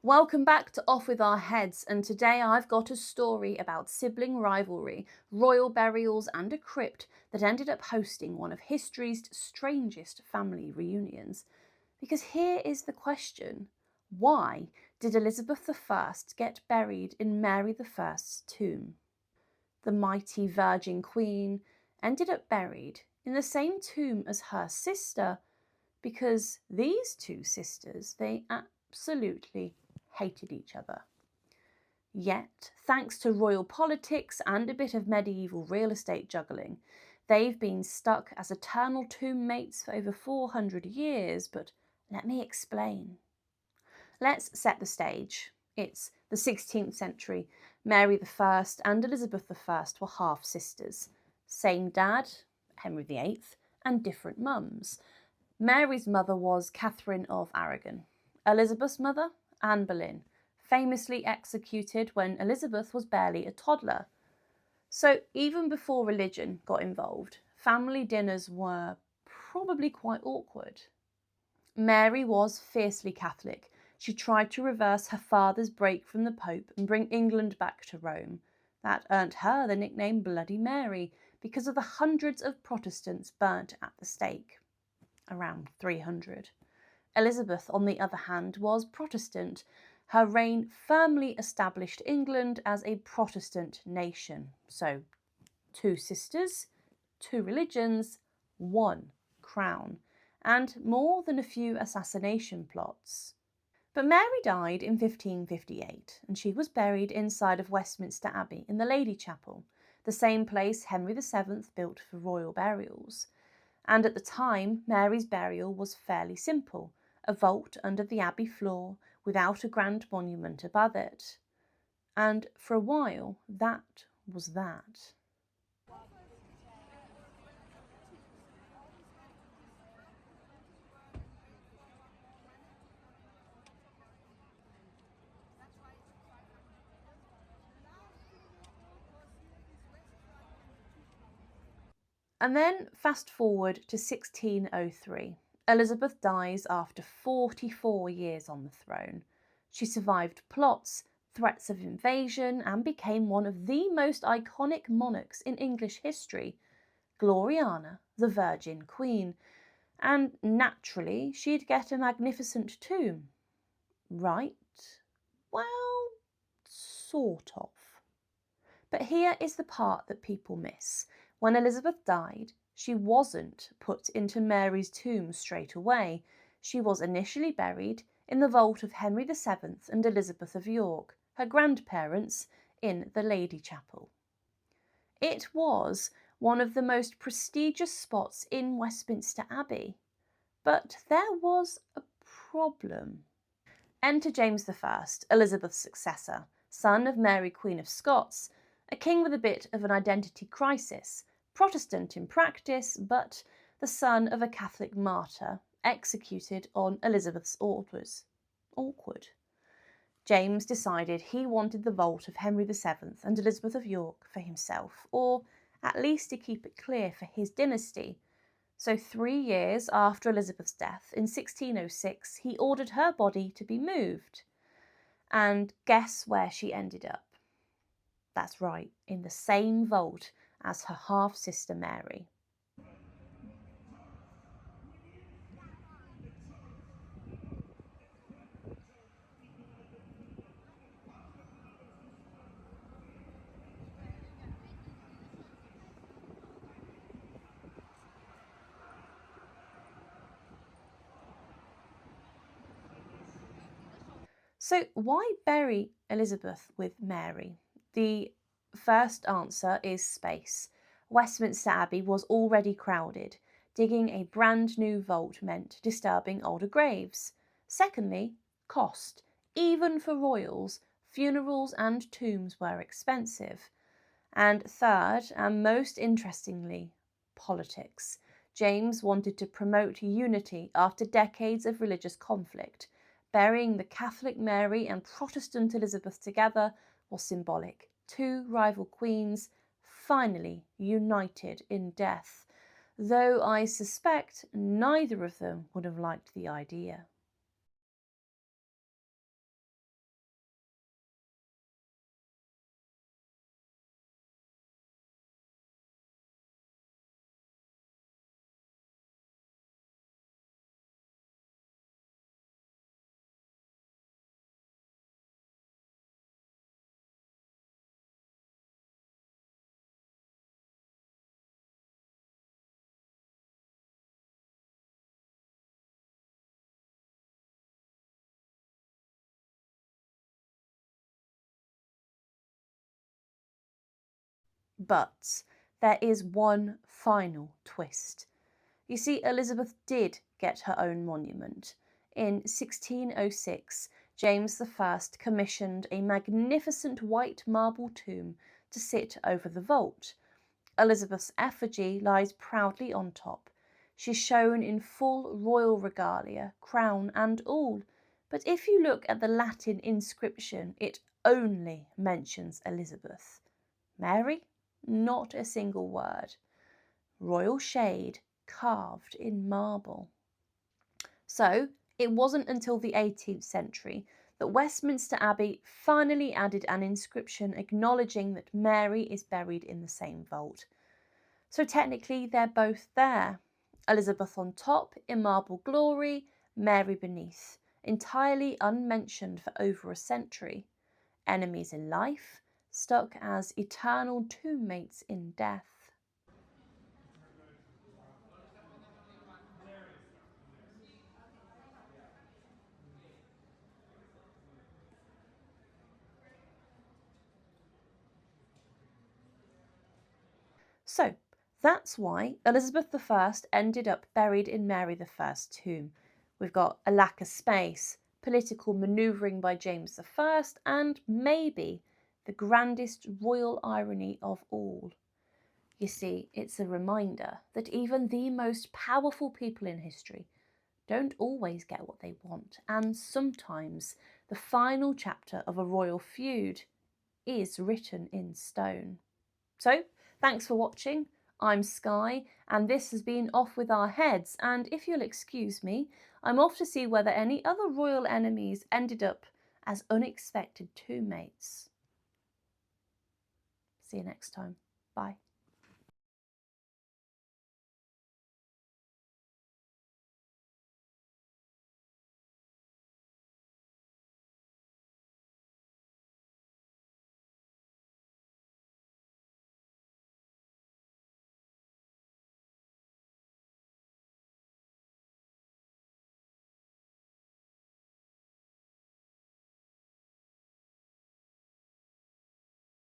Welcome back to Off With Our Heads, and today I've got a story about sibling rivalry, royal burials and a crypt that ended up hosting one of history's strangest family reunions. Because here is the question: why did Elizabeth I get buried in Mary I's tomb? The mighty Virgin Queen ended up buried in the same tomb as her sister because these two sisters, they absolutely hated each other. Yet, thanks to royal politics and a bit of medieval real estate juggling, they've been stuck as eternal tomb mates for over 400 years, but let me explain. Let's set the stage. It's the 16th century. Mary I and Elizabeth I were half-sisters. Same dad, Henry VIII, and different mums. Mary's mother was Catherine of Aragon. Elizabeth's mother, Anne Boleyn, famously executed when Elizabeth was barely a toddler. So even before religion got involved, family dinners were probably quite awkward. Mary was fiercely Catholic. She tried to reverse her father's break from the Pope and bring England back to Rome. That earned her the nickname Bloody Mary because of the hundreds of Protestants burnt at the stake. Around 300. Elizabeth, on the other hand, was Protestant. Her reign firmly established England as a Protestant nation. So, two sisters, two religions, one crown, and more than a few assassination plots. But Mary died in 1558, and she was buried inside of Westminster Abbey in the Lady Chapel, the same place Henry VII built for royal burials. And at the time, Mary's burial was fairly simple, a vault under the abbey floor without a grand monument above it. And for a while, that was that. And then fast forward to 1603. Elizabeth dies after 44 years on the throne. She survived plots, threats of invasion, and became one of the most iconic monarchs in English history, Gloriana, the Virgin Queen. And naturally, she'd get a magnificent tomb. Right? Well, sort of. But here is the part that people miss. When Elizabeth died, she wasn't put into Mary's tomb straight away. She was initially buried in the vault of Henry VII and Elizabeth of York, her grandparents, in the Lady Chapel. It was one of the most prestigious spots in Westminster Abbey. But there was a problem. Enter James I, Elizabeth's successor, son of Mary Queen of Scots, a king with a bit of an identity crisis, Protestant in practice, but the son of a Catholic martyr, executed on Elizabeth's orders. Awkward. James decided he wanted the vault of Henry VII and Elizabeth of York for himself, or at least to keep it clear for his dynasty. So 3 years after Elizabeth's death, in 1606, he ordered her body to be moved. And guess where she ended up? That's right, in the same vault as her half-sister Mary. So why bury Elizabeth with Mary? The first answer is space. Westminster Abbey was already crowded. Digging a brand new vault meant disturbing older graves. Secondly, cost. Even for royals, funerals and tombs were expensive. And third, and most interestingly, politics. James wanted to promote unity after decades of religious conflict. Burying the Catholic Mary and Protestant Elizabeth together was symbolic. Two rival queens finally united in death, though I suspect neither of them would have liked the idea. But there is one final twist. You see, Elizabeth did get her own monument. In 1606, James I commissioned a magnificent white marble tomb to sit over the vault. Elizabeth's effigy lies proudly on top. She's shown in full royal regalia, crown and all. But if you look at the Latin inscription, it only mentions Elizabeth. Mary? Not a single word. Royal shade carved in marble. So it wasn't until the 18th century that Westminster Abbey finally added an inscription acknowledging that Mary is buried in the same vault. So technically they're both there. Elizabeth on top in marble glory, Mary beneath, entirely unmentioned for over a century. Enemies in life, stuck as eternal tombmates in death. So that's why Elizabeth I ended up buried in Mary I's tomb. We've got a lack of space, political manoeuvring by James I, and maybe the grandest royal irony of all. You see, it's a reminder that even the most powerful people in history don't always get what they want, and sometimes the final chapter of a royal feud is written in stone. So, thanks for watching. I'm Sky, and this has been Off With Our Heads, and if you'll excuse me, I'm off to see whether any other royal enemies ended up as unexpected tombmates. See you next time. Bye.